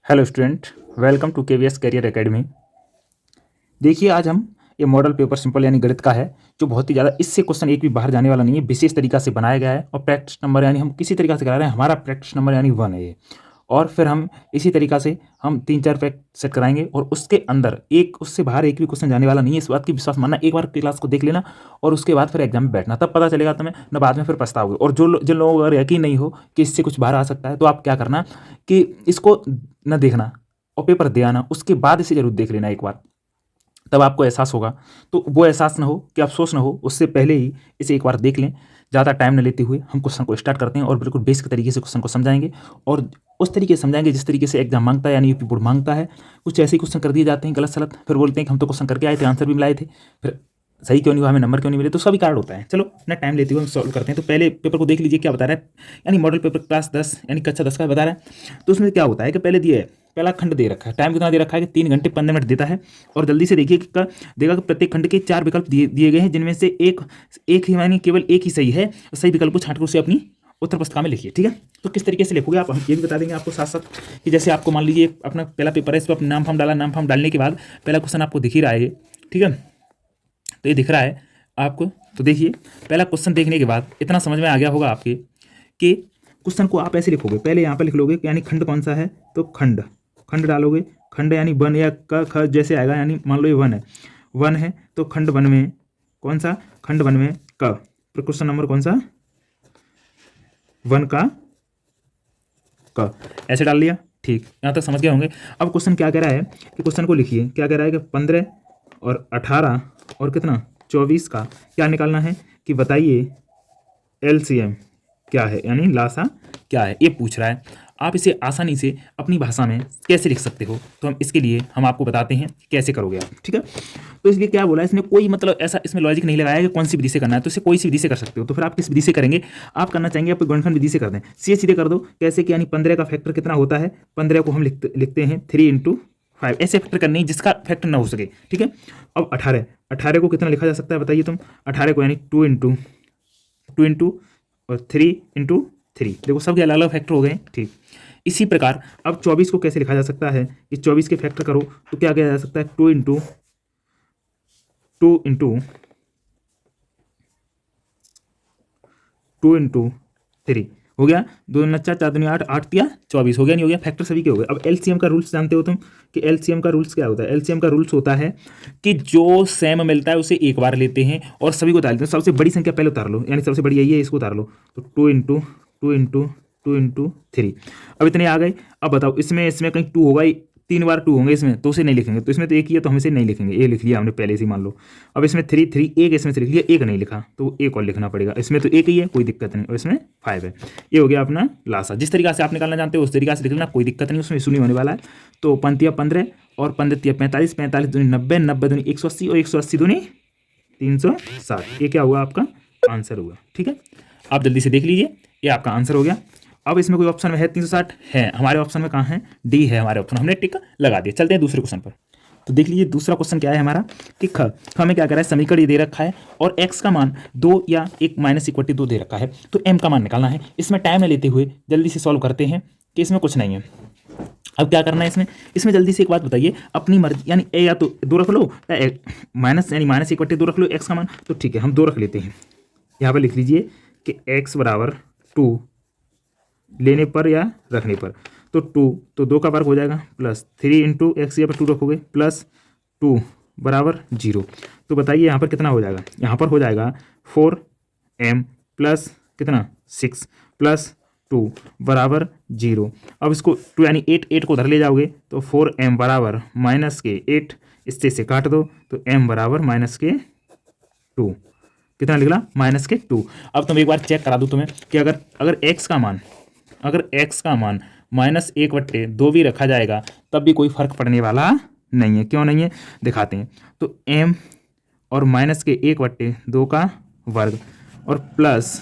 Hello student, welcome to KVS career academy. देखिए, आज हम ये मॉडल पेपर सिंपल यानी गणित का है, जो बहुत ही ज़्यादा इससे क्वेश्चन एक भी बाहर जाने वाला नहीं है, विशेष तरीका से बनाया गया है। और प्रैक्टिस नंबर यानी हम किसी तरीका से करा रहे हैं, हमारा प्रैक्टिस नंबर यानी 1 है ये। और फिर हम इसी तरीका से हम 3-4 फैक्ट सेट कराएंगे और उसके अंदर एक उससे बाहर एक भी क्वेश्चन जाने वाला नहीं है। इस बात की विश्वास मानना, एक बार क्लास को देख लेना और उसके बाद फिर एग्जाम में बैठना, तब पता चलेगा तुम्हें, न बाद में फिर पछताओगे। और जिन लोगों को अगर यकीन नहीं हो कि इससे कुछ बाहर आ सकता है, तो आप क्या करना कि इसको न देखना और पेपर दे आना, उसके बाद इसे जरूर देख लेना एक बार, तब आपको एहसास होगा। तो वो एहसास ना हो कि अफसोस ना हो, उससे पहले ही इसे एक बार देख लें। ज़्यादा टाइम न लेते हुए हम क्वेश्चन को स्टार्ट करते हैं और बिल्कुल बेसिक तरीके से क्वेश्चन को समझाएंगे और उस तरीके से समझाएंगे जिस तरीके से एग्जाम मांगता है, यानी यूपी बोर्ड मांगता है। कुछ ऐसे ही क्वेश्चन कर दिए जाते हैं गलत सलत, फिर बोलते हैं कि हम तो क्वेश्चन करके आए थे, आंसर भी मिलाए थे, फिर सही क्यों नहीं हुआ, हमें नंबर क्यों नहीं मिले, तो सभी कारण होता है। चलो ना टाइम लेते हुए हम सॉल्व करते हैं। तो पहले पेपर को देख लीजिए क्या बता रहा है, यानी मॉडल पेपर क्लास 10 यानी कक्षा 10 का बता रहा है। तो उसमें क्या होता है कि पहले दिए पहला खंड दे रखा है, टाइम कितना दे रखा है कि 3 घंटे 15 मिनट देता है। और जल्दी से देखिए कि देगा कि प्रत्येक खंड के 4 विकल्प दिए गए हैं, जिनमें से एक ही यानी केवल एक ही सही है। सही विकल्प को छांटकर उसे अपनी उत्तर पुस्तिका में लिखिए। ठीक है, तो किस तरीके से लिखोगे आप, हम ये भी बता देंगे आपको साथ साथ कि जैसे आपको मान लीजिए अपना पहला पेपर है, इस पर अपना नाम फॉर्म डाला, नाम फॉर्म डालने के बाद पहला क्वेश्चन आपको दिख ही रहा है ये। ठीक है, तो ये दिख रहा है आपको। तो देखिए, पहला क्वेश्चन देखने के बाद इतना समझ में आ गया होगा आपके कि क्वेश्चन को आप ऐसे लिखोगे। पहले यहाँ पर लिख लोगे यानी खंड कौन सा है, तो खंड खंड डालोगे। खंड यानी 1 या क ख जैसे आएगा, यानी मान लो ये 1 है, 1 है तो खंड 1 में कौन सा, खंड 1 में क। तो क्वेश्चन नंबर कौन सा, 1 का क, ऐसे डाल लिया। ठीक, यहाँ तक समझ गए होंगे। अब क्वेश्चन क्या कह रहा है कि क्वेश्चन को लिखिए, क्या कह रहा है कि 15 और 18 और कितना 24 का क्या निकालना है, कि बताइए एलसीएम क्या है, यानी लासा क्या है, ये पूछ रहा है। आप इसे आसानी से अपनी भाषा में कैसे लिख सकते हो, तो हम इसके लिए हम आपको बताते हैं कैसे करोगे आप। ठीक है, तो इसलिए क्या बोला इसने, कोई मतलब ऐसा इसमें लॉजिक नहीं लगाया कि कौन सी विधि से करना है, तो इसे कोई सी विधि से कर सकते हो। तो फिर आप किस विधि से करेंगे, आप करना चाहेंगे आप गुणनखंड विधि से कर दें, सीधे कर दो। कैसे कि यानी 15 का फैक्टर कितना होता है, 15 को हम लिखते हैं 3 × 5, ऐसे फैक्टर करनी है जिसका फैक्टर ना हो सके। ठीक है, अब 18 को कितना लिखा जा सकता है बताइए तुम, 18 को यानी 2 और 3 × 3। देखो सबके अलग अलग फैक्टर हो गए। ठीक, इसी प्रकार अब 24 को कैसे लिखा जा सकता है, कि 24 के फैक्टर करो तो क्या किया जा सकता है, 2 × 3 हो गया। 2 × 4 4 × 8 8 × 24 हो गया, नहीं हो गया, फैक्टर सभी के हो गए। अब एलसीएम का रूल्स जानते हो तुम, कि एलसीएम का रूल्स क्या होता है। एलसीएम का रूल्स होता है कि जो सेम मिलता है उसे एक बार लेते हैं और सभी को उतार लेते हैं। सबसे बड़ी संख्या पहले उतार लो, यानी सबसे बड़ी यही है, इसको उतार लो। तो 2 × अब इतने आ गए। अब बताओ इसमें कहीं 2 होगा, 3 बार 2 होंगे इसमें, तो उसे नहीं लिखेंगे। तो इसमें तो एक ही है, तो हम इसे नहीं लिखेंगे, ये लिख लिया हमने पहले से, मान लो। अब इसमें 3 एक इसमें से लिख लिया, एक नहीं लिखा, तो एक और लिखना पड़ेगा। इसमें तो एक ही है, कोई दिक्कत नहीं, और इसमें 5 है। ये हो गया अपना लासा। जिस तरीका से आप निकालना जानते हो उस तरीका से लिख लेना, कोई दिक्कत नहीं, उसमें इशू नहीं होने वाला है। तो 15 15 और 15 45, 45 दूनी 90, 90 दूनी 180 और 180 दूनी 360। ये क्या हुआ, आपका आंसर हुआ। ठीक है, आप जल्दी से देख लीजिए, ये आपका आंसर हो गया। अब इसमें कोई ऑप्शन में है 360 है, हमारे ऑप्शन में कहाँ है, डी है हमारे ऑप्शन, हमने टिक लगा दिया। चलते हैं दूसरे क्वेश्चन पर। तो देख लीजिए दूसरा क्वेश्चन क्या है हमारा, कि ख हमें क्या कर रहा है, समीकरण ये दे रखा है और x का मान 2 या 1 - 2 दे रखा है, तो m का मान निकालना है। इसमें टाइम लेते हुए जल्दी से सॉल्व करते हैं कि इसमें कुछ नहीं है। अब क्या करना है इसमें जल्दी से एक बात बताइए, अपनी मर्जी, यानी ए या तो 2 रख लो, या माइनस यानी -1/2 रख लो x का मान। तो ठीक है, हम 2 रख लेते हैं। यहाँ पर लिख लीजिए कि x = 2 लेने पर या रखने पर, तो 2 तो 2 का वर्ग हो जाएगा, प्लस 3 × x, यहाँ पर 2 रखोगे, प्लस 2 = 0। तो बताइए यहाँ पर कितना हो जाएगा, यहाँ पर हो जाएगा 4m प्लस कितना 6 प्लस 2 = 0। अब इसको 2 यानी 8 को उधर ले जाओगे, तो 4m = -8, इससे से काट दो, तो m = -2। कितना निकला, -2। अब तुम एक बार चेक करा दूँ तुम्हें कि अगर x का मान -1/2 भी रखा जाएगा तब भी कोई फर्क पड़ने वाला नहीं है। क्यों नहीं है, दिखाते हैं। तो m और -1/2 का वर्ग और प्लस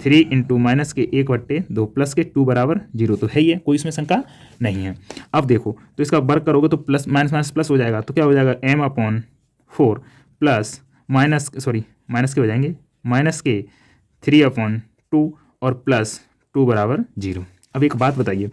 3 × -1/2 प्लस के 2 = 0, तो है ही है, कोई इसमें शंका नहीं है। अब देखो, तो इसका वर्ग करोगे तो प्लस माइनस प्लस हो जाएगा, तो क्या हो जाएगा, m/4 प्लस माइनस के हो जाएंगे -3/2 और प्लस 2 = 0। अब एक बात बताइए,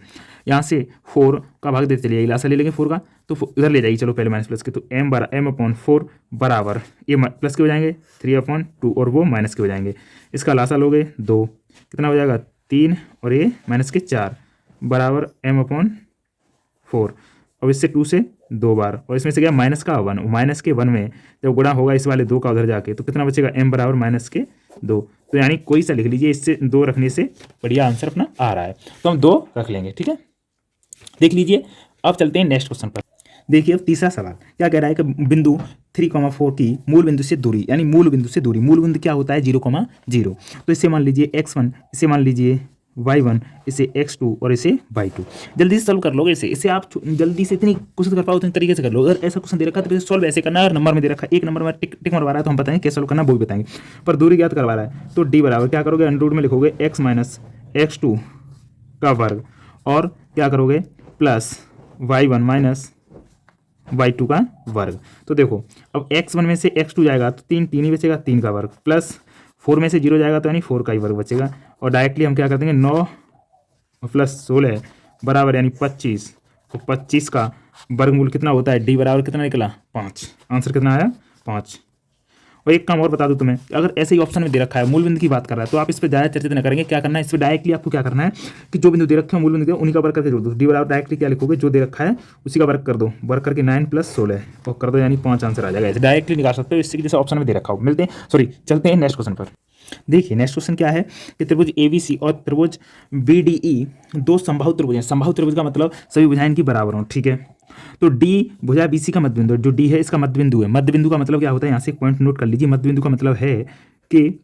यहाँ से 4 का भाग देते चलिए, लासा ले लेंगे 4 का, तो इधर ले जाइए, चलो पहले माइनस प्लस के, तो m/4 बराबर ये प्लस के हो जाएंगे 3/2 और वो माइनस के हो जाएंगे। इसका लासा लोगे 2, कितना हो जाएगा 3 और ये माइनस के 4 बराबर m/4। अब इससे 2 से 2 बार, और इसमें से क्या माइनस का 1, माइनस के 1 में जब गुणा होगा इस वाले 2 का उधर जाके, तो कितना बचेगा m बराबर माइनस के 2। तो यानी कोई सा लिख लीजिए, इससे 2 रखने से बढ़िया आंसर अपना आ रहा है, तो हम 2 रख लेंगे। ठीक है, देख लीजिए। अब चलते हैं नेक्स्ट क्वेश्चन पर। देखिए अब तीसरा सवाल क्या कह रहा है कि बिंदु 3,4 की मूल बिंदु से दूरी, यानी मूल बिंदु से दूरी, मूल बिंदु क्या होता है 0,0, तो इसे मान लीजिए x1, इसे मान लीजिए y1, इसे x2 और इसे y2। जल्दी से सॉल्व कर लोगे इसे आप जल्दी से इतनी कोशिश कर पाओ उतनी तरीके से कर लो। अगर ऐसा क्वेश्चन दे रखा है तो सॉल्व ऐसे करना है, और नंबर में दे रखा है, एक नंबर में टिक मरवा रहा है तो हम बताएंगे कैसे सॉल्व करना, वो भी बताएंगे। पर दूरी ज्ञात करवा रहा है तो d बराबर क्या करोगे, अंडर में लिखोगे x माइनस x2 का वर्ग, और क्या करोगे प्लस y1 माइनस y2 का वर्ग। तो देखो अब x1 में से x2 जाएगा तो 3 ही बचेगा, 3 का वर्ग, प्लस 4 में से 0 जाएगा तो यानी 4 का ही वर्ग बचेगा, और डायरेक्टली हम क्या कर देंगे 9 प्लस 16 बराबर यानी 25, तो 25 का वर्गमूल कितना होता है, d बराबर कितना निकला 5। आंसर कितना आया 5। और एक काम और बता दूं तुम्हें, अगर ऐसे ही ऑप्शन में दे रखा है मूल बिंदु की बात कर रहा है तो आप इस पर ज़्यादा चर्चा न करेंगे। क्या करना है, इस पर डायरेक्टली आपको क्या करना है कि जो बिंदु दे रखे हैं मूल बिंदु उन्हीं का वर्ग करके जोड़ दो। डी बराबर डायरेक्टली क्या लिखोगे, जो दे रखा है उसी का वर्ग कर दो, वर्ग करके 9 + 16 और कर दो, यानी 5 आंसर आ जाएगा। ऐसे डायरेक्टली निकाल सकते हो, इससे जैसे ऑप्शन में दे रखा हो। मिलते हैं, सॉरी चलते हैं नेक्स्ट क्वेश्चन पर। देखिए नेक्स्ट क्वेश्चन क्या है कि त्रिभुज ABC और त्रिभुज BDE दो समबाहु त्रिभुज हैं। समबाहु त्रिभुज का मतलब सभी भुजाएं इनकी बराबर हों, ठीक है। तो D भुजा BC का मध्य बिंदु, जो D है इसका मध्य बिंदु है। मध्य बिंदु का मतलब क्या होता है, यहाँ से एक पॉइंट नोट कर लीजिए। मध्य बिंदु का मतलब है कि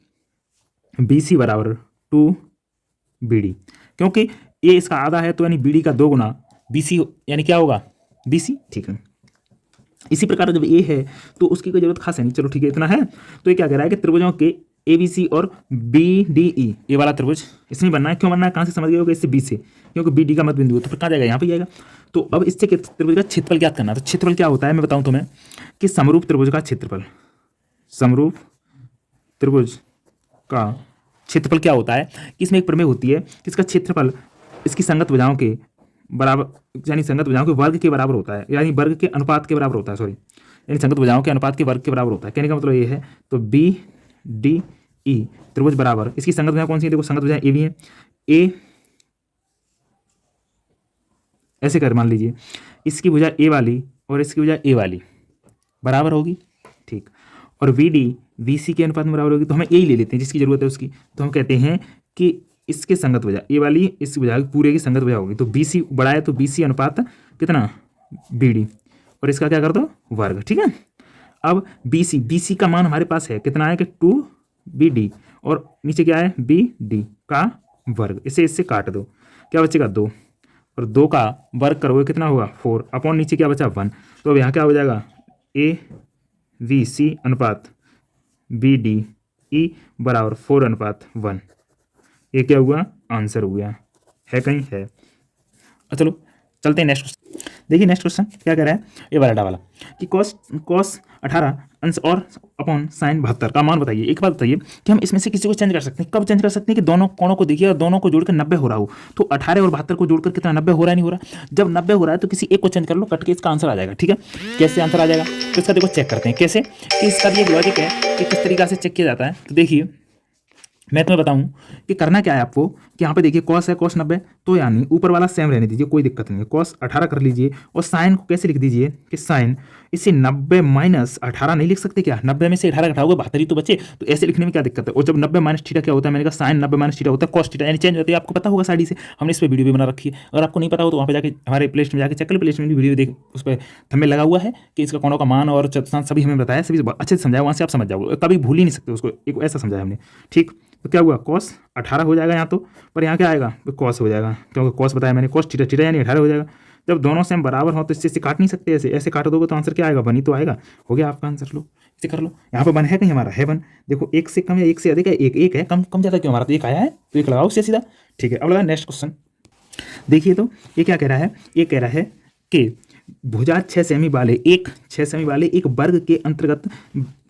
BC बराबर 2BD, क्योंकि ये इसका आधा है तो यानी BD का 2 गुना BC यानी क्या होगा BC, ठीक है। इसी प्रकार जब A है तो उसकी कोई जरूरत खास है नहीं, चलो ठीक है इतना है। तो ये क्या कह रहा है कि त्रिभुजों के ABC और BDE, ये वाला त्रिभुज इसमें बनना है। क्यों बनना है, कहाँ से समझ गए होगा, इससे B से, क्योंकि BD का मध्य बिंदु है तो फिर कहाँ जाएगा, यहाँ पे जाएगा। तो अब इससे त्रिभुज का क्षेत्रफल ज्ञात करना है। तो क्षेत्रफल क्या होता है मैं बताऊँ तुम्हें कि समरूप त्रिभुज का क्षेत्रफल, समरूप त्रिभुज का क्षेत्रफल क्या होता है कि इसमें एक प्रमेय होती है कि इसका क्षेत्रफल इसकी संगत भुजाओं के बराबर, यानी संगत भुजाओं के वर्ग के बराबर होता है, यानी वर्ग के अनुपात के बराबर होता है, सॉरी, यानी संगत भुजाओं के अनुपात के वर्ग के बराबर होता है। कहने का मतलब ये है। तो BDE त्रिभुज बराबर, इसकी संगत भुजा कौन सी है, देखो संगत भुजा ए भी है। ए ऐसे कर मान लीजिए, इसकी भुजा ए वाली और इसकी भुजा ए वाली बराबर होगी, ठीक। और BD BC के अनुपात में बराबर होगी, तो हमें यही ले लेते हैं जिसकी जरूरत है उसकी। तो हम कहते हैं कि इसके संगत भुजा ए वाली इस भुजा पूरे की संगत भुजा होगी। तो BC बड़ा है तो BC अनुपात कितना BD, और इसका क्या कर दो वर्ग, ठीक है। अब BC का मान हमारे पास है कितना है कि 2BD, और नीचे क्या है BD का वर्ग, इसे इससे काट दो, क्या बचेगा 2, और 2 का वर्ग करोगे कितना होगा 4 अपॉन नीचे क्या बचा 1। तो अब यहाँ क्या हो जाएगा ABC अनुपात BDE बराबर 4:1। ये क्या हुआ आंसर हो गया, है कहीं है। चलो चलते हैं नेक्स्ट क्वेश्चन। देखिए नेक्स्ट क्वेश्चन क्या कह रहा है, ये वाला वाला कि cos 18 अंश और अपॉन sin 72 का मान बताइए। एक बात बताइए कि हम इसमें से किसी को चेंज कर सकते हैं, कब चेंज कर सकते हैं कि दोनों कोणों को देखिए और दोनों को जोड़कर 90 हो रहा हो। तो 18 और 72 को जोड़कर कितना 90 हो रहा है, नहीं हो रहा। जब 90 हो रहा है तो किसी एक को चेंज कर लो, कट के इसका आंसर आ जाएगा, ठीक है। कैसे आंसर आ जाएगा तो इसका देखो चेक करते हैं कैसे, कि इसका भी एक लॉजिक है कि किस तरीका से चेक किया जाता है। तो देखिए मैं तुम्हें बताऊं कि करना क्या है आपको, कि यहाँ पे देखिए cos है cos 90, तो यानी ऊपर वाला सेम रहने दीजिए, कोई दिक्कत नहीं है। cos 18 कर लीजिए, और साइन को कैसे लिख दीजिए कि साइन इसे 90 - 18 नहीं लिख सकते क्या, 90 में से 18 घटाओगे 72 ही तो बचे, तो ऐसे लिखने में क्या दिक्कत है। और जब 90 - थीटा क्या होता है, मैंने कहा साइन 90 - थीटा होता है cos थीटा, यानी चेंज होती है। आपको पता होगा साइड से, हमने इस पर वीडियो भी बना रखी है। अगर आपको नहीं पता हो तो वहाँ पे जाके हमारे प्ले स्टोर में जाके चेक कर, प्ले स्टोर में वीडियो देख, उस पर थंबनेल लगा हुआ है कि इसका कोणों का मान और चतुर्थांश सभी हमें बताया, सभी अच्छे से समझाया, वहाँ से आप समझ जाओगे, कभी भूल ही नहीं सकते उसको, एक ऐसा समझाया हमने, ठीक। तो क्या हुआ cos 18 हो जाएगा यहाँ तो, पर यहाँ क्या आएगा तो cos हो जाएगा, क्योंकि cos बताया मैंने, cos थीटा यानी 18 हो जाएगा। जब दोनों सेम बराबर हो तो इससे काट नहीं सकते, ऐसे काट दोगे तो आंसर क्या आएगा, 1 ही तो आएगा। हो गया आपका आंसर, लो इसे कर लो। यहाँ पर 1 है कहीं, हमारा है 1, देखो 1 से कम या 1 से अधिक है, एक है, कम ज़्यादा क्यों, हमारा तो 1 आया है तो 1 लगाओ उससे सीधा, ठीक है। अब लगा नेक्स्ट क्वेश्चन। देखिए तो ये क्या कह रहा है, ये कह रहा है कि भुजा 6 सेमी वाले एक वर्ग के अंतर्गत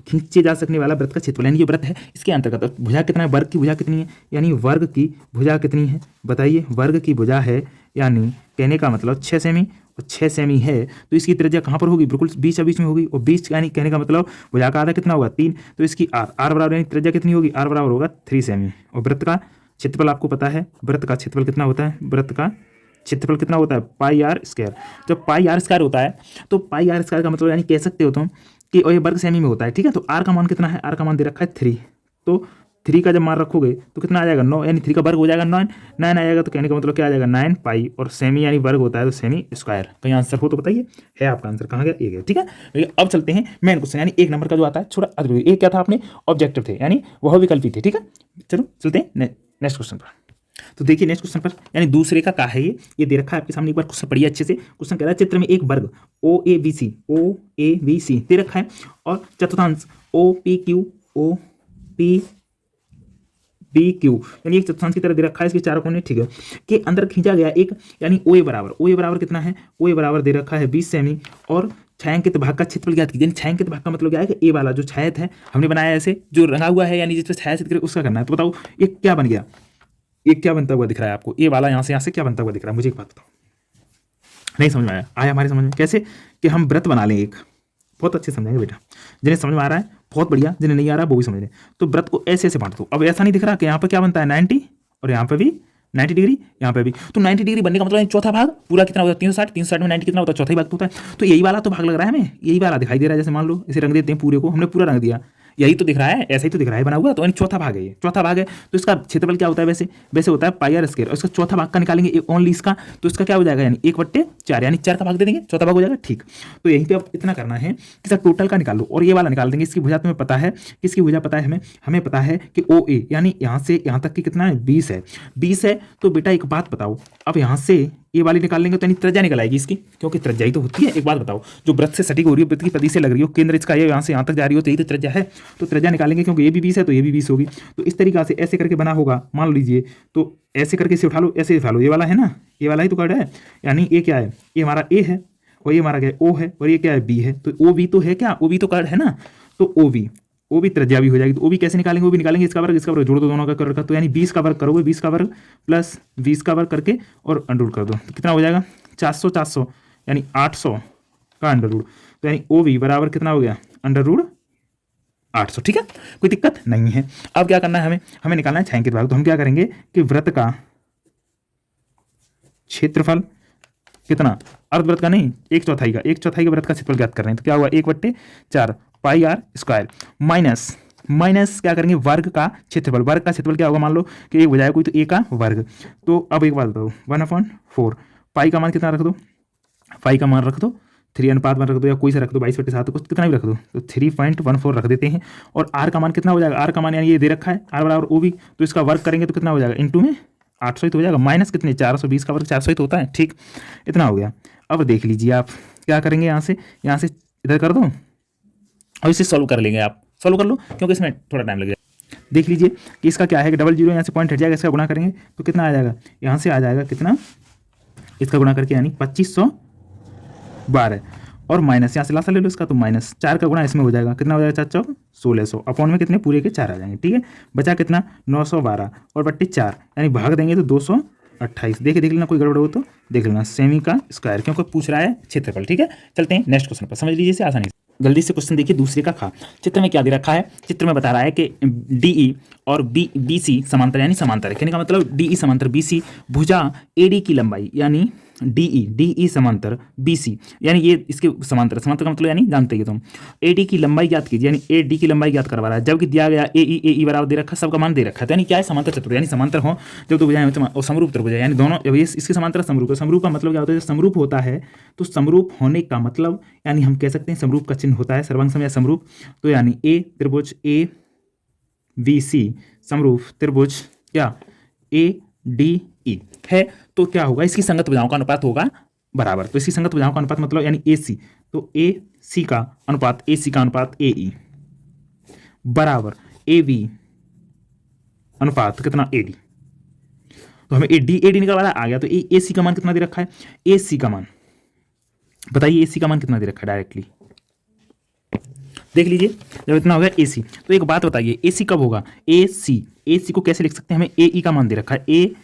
खींचे जा सकने वाला वृत्त का क्षेत्रफल, यानी ये वृत्त है इसके अंतर्गत भुजा कितना है, वर्ग की भुजा कितनी है, यानी वर्ग की भुजा कितनी है बताइए, वर्ग की भुजा है, यानी कहने का मतलब 6 सेमी, और 6 सेमी है तो इसकी त्रिज्या कहाँ पर होगी, बिल्कुल बीच में होगी, और बीच यानी कहने का मतलब भुजा का आधा कितना होगा 3, तो इसकी आर बराबर यानी त्रिज्या कितनी होगी, आर बराबर होगा 3 सेमी। और वृत्त का क्षेत्रफल आपको पता है, वृत्त का क्षेत्रफल कितना होता है, वृत्त का क्षेत्रफल कितना होता है, पाई आर स्क्वायर। जब पाई आर स्क्वायर होता है तो पाई आर स्क्वायर का मतलब यानी कह सकते हो तुम कि ये वर्ग सेमी में होता है, ठीक है। तो आर का मान कितना है, आर का मान दे रखा है 3, तो 3 का जब मान रखोगे तो कितना आ जाएगा 9, यानी 3 का वर्ग हो जाएगा 9 9 आ जाएगा, तो कहने का मतलब क्या आ जाएगा 9 पाई, और सेमी यानी वर्ग होता है तो सेमी स्क्वायर। कहीं आंसर हो तो बताइए, है आपका आंसर कहाँ गया, ये गया, ठीक है। अब चलते हैं मेन क्वेश्चन, यानी 1 नंबर का जो आता है छोटा अद्भुत, एक क्या था आपने ऑब्जेक्टिव थे, यानी वह विकल्पी थे, ठीक है। चलो चलते हैं नेक्स्ट क्वेश्चन पर। तो देखिए नेक्स्ट क्वेश्चन पर, यानी दूसरे का है ये दे रखा है आपके सामने, एक बार क्वेश्चन पढ़िए अच्छे से। क्वेश्चन कह रहा है चित्र में एक वर्ग ओ ए बी सी दे रखा है और चतुर्थांश ओ पी क्यू यानी एक चतुर्थांश की तरह दे रखा है, इसके चारों कोने ठीक है के अंदर खींचा गया एक, यानी ओ ए बराबर कितना है, ओ ए बराबर दे रखा है 20 सेमी, और छायांकित भाग का क्षेत्रफल ज्ञात कीजिए। छायांकित भाग का मतलब क्या है कि ए वाला जो छायत है हमने बनाया ऐसे जो रंगा हुआ है, यानी जिस पर छाया चित्र उसका करना है। तो बताओ ये क्या बन गया, ये क्या बनता हुआ दिख रहा है आपको, ये वाला यहाँ से क्या बनता हुआ दिख रहा है, मुझे एक बात बताओ। नहीं समझ में आया हमारे समझ में, कैसे कि हम व्रत बना लें एक, बहुत अच्छे समझेंगे बेटा, जिन्हें समझ में आ रहा है बहुत बढ़िया, जिन्हें नहीं आ रहा है वो भी समझ लें। तो व्रत को ऐसे बांट दो। अब ऐसा नहीं दिख रहा कि यहाँ पर क्या बनता है 90 और यहाँ पे भी 90 डिग्री, यहाँ पे भी, तो 90 डिग्री बनने का मतलब चौथा भाग पूरा कितना होता है 360 में 90 कितना होता है, चौथा ही भाग तो होता है। तो यही वाला तो भाग लग रहा है हमें, यही वाला दिखाई दे रहा है, जैसे मान लो इसे रंग देते हैं पूरे को, हमने पूरा रंग दिया, यही तो दिख रहा है, ऐसा ही तो दिख रहा है बना हुआ, तो यानी चौथा भाग है, ये चौथा भाग है। तो इसका क्षेत्रफल क्या होता है, वैसे होता है पाई आर स्क्वायर, और इसका चौथा भाग का निकालेंगे ओनली इसका, तो इसका क्या हो जाएगा, यानी 1/4, यानी 4 का भाग दे देंगे, चौथा भाग हो जाएगा, ठीक। तो यहीं पे अब इतना करना है कि सर टोटल का निकाल लो, और ये वाला निकाल देंगे, इसकी भुजा तुम्हें पता है, किसकी भुजा पता है हमें पता है कि ओ ए, यानी यहाँ से यहाँ तक की कितना है 20 है। तो बेटा एक बात बताओ, अब यहाँ से ये वाली निकाल लेंगे तो यानी त्रिज्या निकल आएगी इसकी, क्योंकि त्रिज्या ही तो होती है। एक बात बताओ, जो वृत्त से सटीक हो रही है, वृत्त की प्रति से लग रही हो, केंद्र इसका ये यहाँ से यहाँ तक जा रही हो, तो यही तो त्रिज्या है, तो त्रिज्या निकालेंगे, क्योंकि ये भी 20 है तो ये भी 20 होगी। तो इस तरीका से ऐसे करके बना होगा, मान लीजिए, तो ऐसे करके इसे उठा लो, ऐसे उठा लो, ये वाला है ना, ये वाला ही तो कार्ड है, यानी ये क्या है, ये हमारा ए है, और ये हमारा क्या है ओ है, और ये क्या है बी है, तो ओ बी तो है क्या, ओ बी तो कार्ड है ना, तो ओ भी त्रिज्या भी हो जाएगी। तो ओ भी कैसे निकालेंगे, वो भी निकालेंगे इसका वर्ग जोड़ दो दोनों का कर, तो यानी 20 का वर्ग करोगे, 20 का वर्ग प्लस 20 का वर्ग करके और अंडर कर दो, तो कितना हो जाएगा 400 यानी 800 का अंडर रूट, तो यानी ओ भी बराबर कितना हो गया अंडर रूट 800, ठीक है, कोई दिक्कत नहीं है। अब क्या करना है हमें निकालना है छायांकित भाग। तो हम क्या करेंगे कि वृत्त का क्षेत्रफल कितना, अर्धवृत्त का नहीं, 1/4 का, 1/4 के वृत्त का क्षेत्रफल ज्ञात कर रहे हैं, तो क्या हुआ 1/4 पाई आर स्क्वायर माइनस क्या करेंगे वर्ग का क्षेत्रफल, वर्ग का क्षेत्रफल क्या होगा, मान लो कि एक बजाय कोई तो ए का वर्ग, तो अब एक बात बताओ 1/4 पाई का मान कितना रख दो, पाई का मान रख दो 3:1 रख दो, या कोई सा रख दो 22/7 कुछ कितना भी रख दो, तो 3.14 रख देते हैं। और आर का मान कितना हो जाएगा, आर का मान यानी ये दे रखा है आर बराबर ओ भी, तो इसका वर्ग करेंगे तो कितना हो जाएगा इंटू में 800 ही तो हो जाएगा, माइनस कितने 420 का वर्ग 400 ही तो होता है, ठीक, इतना हो गया। अब देख लीजिए आप क्या करेंगे, यहाँ से इधर कर दो और इसे सॉल्व कर लेंगे, आप सॉल्व कर लो क्योंकि इसमें थोड़ा टाइम लगेगा। देख लीजिए कि इसका क्या है कि डबल जीरो यहाँ से पॉइंट हट जाएगा, इसका गुणा करेंगे तो कितना आ जाएगा, यहाँ से आ जाएगा कितना, इसका गुणा करके यानी 2512 और माइनस यहाँ से लास्ट ले लो इसका, तो माइनस 4 का गुणा इसमें हो जाएगा, कितना हो जाएगा 4 1600 अपॉन में कितने पूरे के 4 आ जाएंगे, ठीक है। बचा कितना 912 और बट्टे 4 यानी भाग देंगे तो 228। देख लेना कोई गड़बड़ हो तो देख लेना, सेमी का स्क्वायर क्योंकि पूछ रहा है क्षेत्रफल, ठीक है। चलते हैं नेक्स्ट क्वेश्चन पर, समझ लीजिए इसे आसानी से, जल्दी से क्वेश्चन देखिए दूसरे का खा। चित्र में क्या दे रखा है, चित्र में बता रहा है कि डीई और बीसी समांतर, यानी समांतर है, कहने का मतलब डीई समांतर बीसी, भुजा एडी की लंबाई यानी डीई समांतर बीसी, यानी ये इसके समांतर का मतलब यानी जानते ही तुम, एडी की लंबाई ज्ञात कीजिए, यानी एडी की लंबाई ज्ञात करवा रहा है, जबकि दिया गया एई बराबर दे रखा, सबका मान दे रखा है, तो यानी क्या है समांतर चतुर्भुज, यानी समांतर हो जब तो भुजाएं और समरूप त्रिभुज, यानी दोनों इसके समांतर समरूप है। समरूप का मतलब क्या होता है, जब समरूप होता है तो समरूप होने का मतलब यानी हम कह सकते हैं समरूप का चिन्ह होता है सर्वांग सम या समरूप, तो यानी ए त्रिभुज ए बी सी समरूप त्रिभुज क्या ए डी ई है, तो क्या होगा इसकी संगत भुजाओं का अनुपात होगा बराबर, तो इसकी संगत भुजाओं का अनुपात मतलब यानी ए सी, तो ए सी का अनुपात ए ई बराबर ए बी अनुपात कितना ए डी, तो हमें ए डी निकलवाना आ गया, तो ए सी का मान कितना दे रखा है, ए सी का मान बताइए, ए सी का मान कितना दे रखा है डायरेक्टली, देख लीजिए, जब इतना हो गया ए सी, तो एक बात बताइए ए सी कब होगा, ए सी को कैसे लिख सकते हैं, हमें ए ई का मान दे रखा है, ए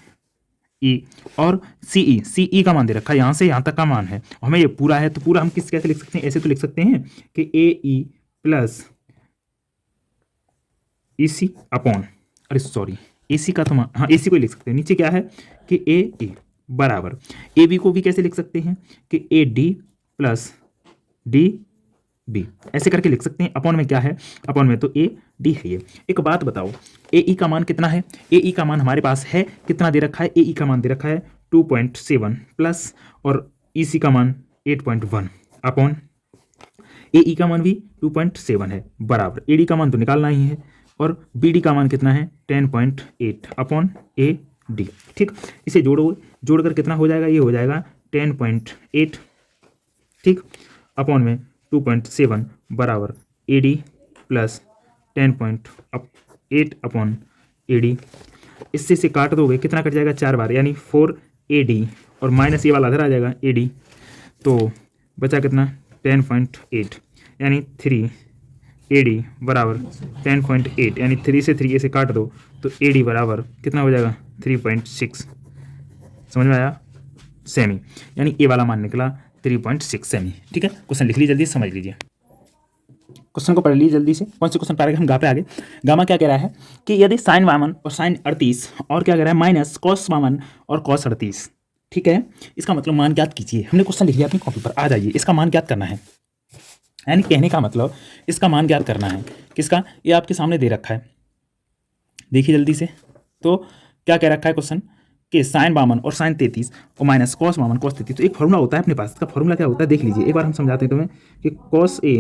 ई और सी ई का मान दे रखा है, यहाँ से यहाँ तक का मान है, हमें ये पूरा है, तो पूरा हम किस कैसे लिख सकते हैं, ऐसे तो लिख सकते हैं कि ए ई प्लस ई सी अपॉन, अरे सॉरी ए सी का तो हाँ ए सी को लिख सकते हैं, नीचे क्या है कि ए ई बराबर ए बी को भी कैसे लिख सकते हैं कि A D plus D B, ऐसे करके लिख सकते हैं। अपॉन में क्या है, अपॉन में तो ए डी है। ये एक बात बताओ, ए ई का मान कितना है, ए ई का मान हमारे पास है कितना दे रखा है, ए ई का मान दे रखा है 2.7 प्लस और ई सी का मान 8.1 अपॉन ए ई का मान भी 2.7 है बराबर ए डी का मान तो निकालना ही है और बी डी का मान कितना है 10.8 अपॉन ए डी। ठीक, इसे जोड़ो, जोड़कर कितना हो जाएगा, ये हो जाएगा 10.8 ठीक अपॉन में 2.7 बराबर ए D plus 10.8 upon A D. इससे से काट दोगे कितना कट जाएगा, 4 बार यानी 4 ए डी और माइनस ये वाला इधर आ जाएगा ए डी, तो बचा कितना 10.8 यानी 3 ए डी बराबर 10.8 यानी 3 से 3 से काट दो तो ए डी बराबर कितना हो जाएगा 3.6। समझ में आया, सेमी, यानी ए वाला मान निकला 3.6 सेमी। ठीक है, क्वेश्चन लिख लीजिए जल्दी, समझ लीजिए क्वेश्चन को, पढ़ लीजिए जल्दी से। कौन से क्वेश्चन पा रहे हैं हम, गा पे आगे। गामा क्या कह रहा है कि यदि साइन वामन और साइन 38 और क्या कह रहा है माइनस कॉस वामन और कॉस 38, ठीक है, इसका मतलब मान ज्ञात कीजिए। हमने क्वेश्चन लिख लिया अपनी कॉपी पर, आ जाइए, इसका मान ज्ञात करना है, यानी कहने का मतलब इसका मान ज्ञात करना है। किसका, ये आपके सामने दे रखा है, देखिए जल्दी से। तो क्या कह रखा है क्वेश्चन कि साइन बामन और साइन 33 और माइनस कॉस बामन कॉस 33, तो एक फॉर्मूला होता है अपने पास, इसका फॉर्मूला क्या होता है देख लीजिए एक बार, हम समझाते हैं तुम्हें कि कॉस ए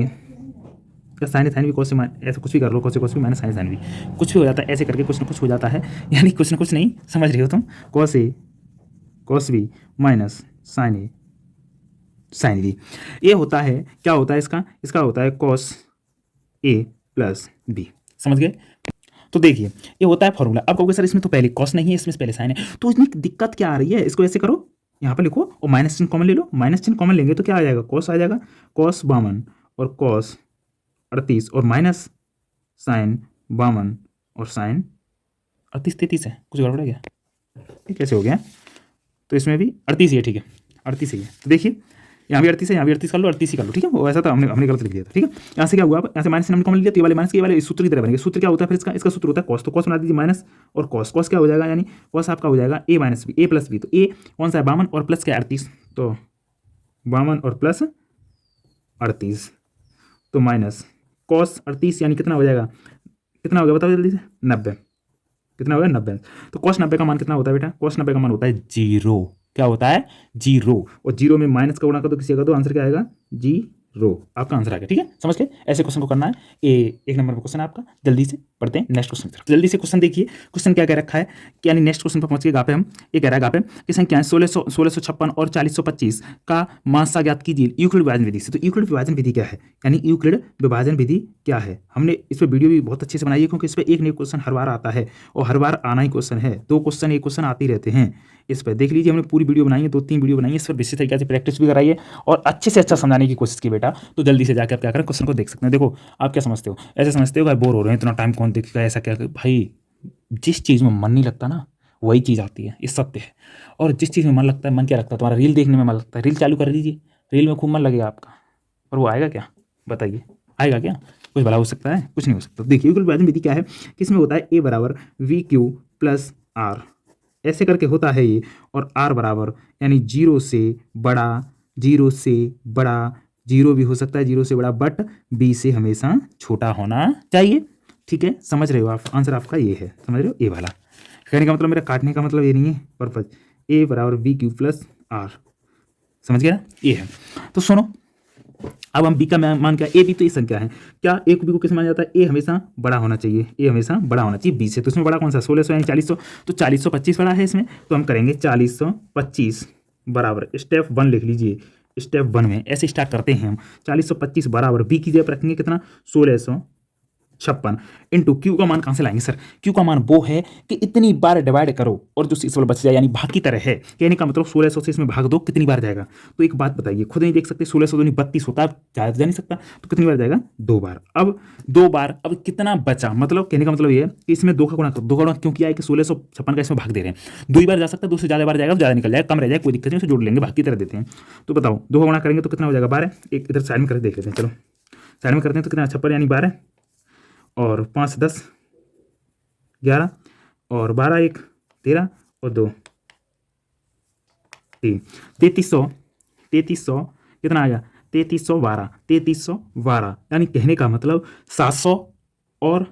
या साइन साइन भी कॉस से ऐसा कुछ भी कर लो, कॉस से कॉस भी माइनस साइन साइन भी कुछ भी हो जाता है, ऐसे करके कुछ ना कुछ हो जाता है, यानी कुछ ना कुछ नहीं, समझ रहे हो तुम, cos A cos B minus sign A sine B, ये होता है, क्या होता है इसका होता है कॉस ए प्लस बी, समझ गए। तो देखिए ये होता है फॉर्मूला। अब कहोगे सर इसमें तो पहले कॉस नहीं है, इसमें पहले साइन है, तो इसमें दिक्कत क्या आ रही है, इसको ऐसे करो, यहाँ पर लिखो और माइनस चिन्ह कॉमन ले लो, माइनस चिन्ह कॉमन लेंगे तो क्या आ जाएगा, कॉस आ जाएगा, कॉस 52 और कॉस 38 और माइनस साइन 52 और साइन 38 33 है, कुछ गड़बड़ है क्या, ये कैसे हो गया, तो इसमें भी 38 ही है, ठीक है 38 ही है। तो देखिए यहाँ भी 38 है, यहाँ भी 38 कर लो, 38 ही कर लो, ठीक है, वो ऐसा था, हमने गलत लिख दिया था, ठीक है। यहाँ से क्या हुआ, यहाँ से माइनस हमने कॉमन लिया, तो ये वाले माइनस के वाले सूत्र की तरह बनेंगे। सूत्र क्या होता है फिर इसका सूत्र होता है कॉस, तो कॉस बना दीजिए माइनस और कॉस, कॉस क्या हो जाएगा, यानी कॉस आपका हो जाएगा ए माइनस बी, ए प्लस बी, तो ए कौन सा है 52 और प्लस क्या 38, तो 52 और प्लस 38 तो माइनस कॉस 38 यानी कितना हो जाएगा, कितना हो गया बताओ जल्दी से, 90, कितना हो गया 90, तो कॉस 90 का मान कितना होता है बेटा, कॉस 90 का मान होता है 0, क्या होता है 0, और 0 में माइनस का गुणा कर दो किसी का, तो आंसर क्या आएगा 0, आपका आंसर आ गया। ठीक है, समझ के ऐसे क्वेश्चन को करना है, एक नंबर पर क्वेश्चन आपका। जल्दी से पढ़ते हैं नेक्स्ट क्वेश्चन की तरफ, जल्दी से क्वेश्चन देखिए, क्वेश्चन क्या कह रखा है कि यानी नेक्स्ट क्वेश्चन पर पहुंच के गा पे हम ये कह रहा है गा पे कि संख्या 1656 और 4025 का मासा ज्ञात कीजिए यूक्लिड विभाजन विधि से। तो यूक्लिड विभाजन विधि क्या है, यानी यूक्लिड विभाजन विधि क्या है, हमने इस पर वीडियो भी बहुत अच्छे से बनाई है, क्योंकि इस पर एक नया क्वेश्चन हर बार आता है और हर बार आना ही क्वेश्चन है, 2 क्वेश्चन एक क्वेश्चन आते ही रहते हैं। इस पर देख लीजिए, हमने पूरी वीडियो बनाई है, 2-3 वीडियो बनाई है, इस पर विशेष तरीके से प्रैक्टिस भी कराई है और अच्छे से अच्छा समझाने की कोशिश की बेटा। तो जल्दी से जाकर आप क्या करें, क्वेश्चन को देख सकते हैं। देखो आप क्या समझते हो, ऐसे समझते हो भाई बोर हो रहे हैं, इतना टाइम कौन देखेगा, ऐसा क्या, भाई जिस चीज़ में मन नहीं लगता ना वही चीज़ आती है, ये सत्य है। और जिस चीज़ में मन लगता है, मन क्या लगता है तुम्हारा, रील देखने में मन लगता है, रील चालू कर लीजिए, रील में खूब मन लगेगा आपका, और वो आएगा क्या बताइए, आएगा क्या, कुछ भला हो सकता है, कुछ नहीं हो सकता। देखिए यूक्लिड विभाजन विधि क्या है, किसमें होता है a बराबर वी क्यू प्लस आर, ऐसे करके होता है ये, और r बराबर यानी 0 से बड़ा, 0 से बड़ा, 0 भी हो सकता है 0 से बड़ा, बट b से हमेशा छोटा होना चाहिए। ठीक है, समझ रहे हो आप, आंसर आपका ये है, समझ रहे हो, ए वाला। कहने का मतलब, मेरा काटने का मतलब ये नहीं है, पर्पज a बराबर वी क्यू प्लस आर, समझ गया, ये है। तो सुनो, अब हम b का मान क्या, ए बी तो ये संख्या है, क्या a को b को कैसे माना जाता है, a हमेशा बड़ा होना चाहिए, a हमेशा बड़ा होना चाहिए b से, तो इसमें बड़ा कौन सा 1600 यानी 4000, तो 4025 बड़ा है इसमें, तो हम करेंगे 4025 बराबर, स्टेप 1 लिख लीजिए, स्टेप 1 में ऐसे स्टार्ट करते हैं हम, 4025 बराबर b की जगह रखेंगे कितना 1656, 56 इंटू क्यू का मान कहाँ से लाएंगे सर? क्यू का मान वो है कि इतनी बार डिवाइड करो और जो शेषफल बच जाए, यानी भाग की तरह है। कहने का मतलब 1600 से इसमें भाग दो, कितनी बार जाएगा? तो एक बात बताइए, खुद नहीं देख सकते, 1600 दूनी 32 होता है, जा नहीं सकता, तो कितनी बार जाएगा? 2 बार। अब 2 बार, अब कितना बचा? मतलब कहने का मतलब ये है कि इसमें 2 का गुणा करो। 2 का गुणा क्यों किया है कि 1656 का इसमें भाग दे रहे हैं, 2 ही बार जा सकता है, 2 से ज़्यादा बार जाएगा तो ज़्यादा निकल जाएगा, कम रह जाए कोई दिक्कत नहीं, उसे जोड़ लेंगे, भाग की तरह देते हैं। तो बताओ 2 का गुणा करेंगे तो कितना हो जाएगा? 12। एक इधर साइड में करके देख लेते हैं, चलो साइड में करते हैं तो कितना? 56 यानी 12 और 5 10 11 और 12 1 13 और 2 3 3300 कितना आ गया? 3312 यानी कहने का मतलब 700 और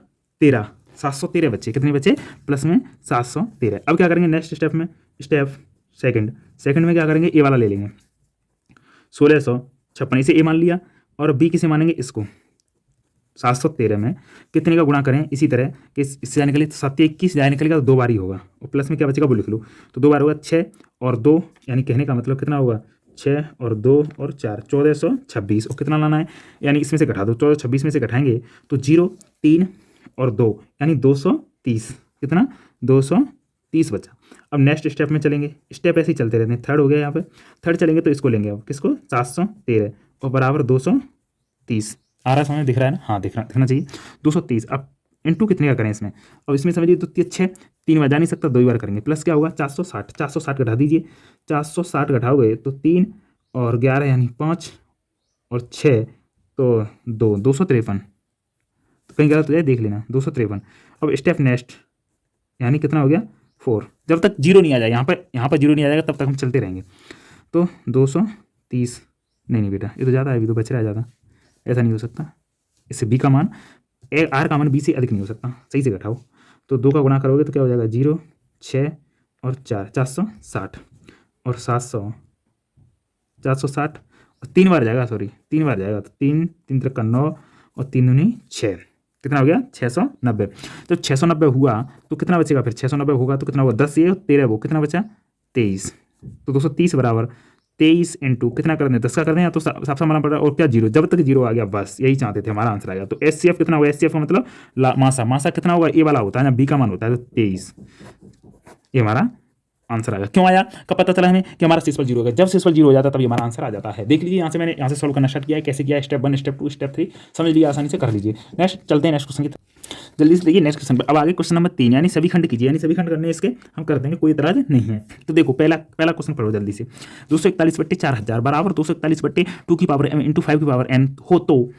13 713 बच्चे, कितने बच्चे? प्लस में 713। अब क्या करेंगे नेक्स्ट स्टेप में? स्टेप सेकंड में क्या करेंगे? ए वाला ले लेंगे, 1656 इसे ए मान लिया और बी किसे मानेंगे? इसको। 713 में कितने का गुणा करें? इसी तरह कि इससे जाने के लिए 7 21 जाने निकलेगा तो 2 बार ही होगा, और प्लस में क्या बचेगा वो लिख लो, तो 2 बार होगा 6 और 2, यानी कहने का मतलब कितना होगा? 6 और 2 और 4 1426। और कितना लाना है? यानी इसमें से घटा दो, 1426 में से घटाएंगे तो 0 3 और 2 यानी 230। कितना? 230 बचा। अब नेक्स्ट स्टेप में चलेंगे, स्टेप ऐसे ही चलते रहते हैं। थर्ड हो गया, यहाँ पे थर्ड चलेंगे तो इसको लेंगे, अब किसको? 713 और बराबर 230। आ रहा समझ? दिख रहा है ना? हाँ दिखना चाहिए। 230। अब इंटू कितने का करें इसमें? अब इसमें समझिए तो 6 3 बार जा नहीं सकता, 2 ही बार करेंगे, प्लस क्या होगा? 460 घटा दीजिए, 460 घटाओगे तो 3 और 11 यानी 5 और 6 तो 253। तो कहीं गलत हो जाए देख लेना, 253। अब स्टेप नेक्स्ट यानी कितना हो गया? 4। जब तक 0 नहीं आ जाए, यहाँ पर 0 नहीं आ जाएगा तब तक हम चलते रहेंगे। तो 230 नहीं बेटा, ये तो ज़्यादा है, अभी तो बच रहा है ज़्यादा, ऐसा नहीं हो सकता। इससे बी का मान आर का मान बी से अधिक नहीं हो सकता, सही से घटाओ। तो 2 का गुणा करोगे तो क्या हो जाएगा? 0 6 और 4 460 और 700 460 और 3 बार जाएगा, सॉरी 3 बार जाएगा, तो 3 3 3 का 9 और 3 दूनी 6, कितना हो गया? 690। तो 690 हुआ तो कितना बचेगा फिर? 690 होगा तो कितना हुआ? 10 ये 13 वो, कितना बचा? 23। तो 230 बराबर 23 इंटू कितना कर दें? 10 का कर दें या तो साफ साफ मानना पड़ा, और क्या 0? जब तक 0 आ गया बस यही चाहते थे, हमारा आंसर आ गया। तो एचसीएफ कितना हुआ? एचसीएफ का मतलब मासा कितना होगा? ए वाला होता है ना, बी का मान होता है, तो 23 ये हमारा आंसर आ गया। क्यों आया? कब पता चला हमें कि हमारा शेषफल 0 हो गया? जब शेषफल 0 हो जाता है तभी हमारा आंसर आ जाता है। देख लीजिए यहाँ से मैंने यहाँ से सॉल्व करना स्टार्ट किया है, कैसे किया है, स्टेप 1 स्टेप 2 स्टेप 3 समझ लीजिए, आसानी से कर लीजिए। नेक्स्ट चलते हैं नेक्स्ट क्वेश्चन की तरफ, जल्दी से देखिए नेक्स्ट क्वेश्चन पर। अब आगे क्वेश्चन नंबर 3 यानी सभी खंड कीजिए, यानी सभी खंड करने इसके हम कर देंगे, कोई इतराज नहीं है। तो देखो पहला क्वेश्चन पढ़ो जल्दी से। 241/4000 बराबर 241/2 की पावर m इंटू 5 की पावर n हो तो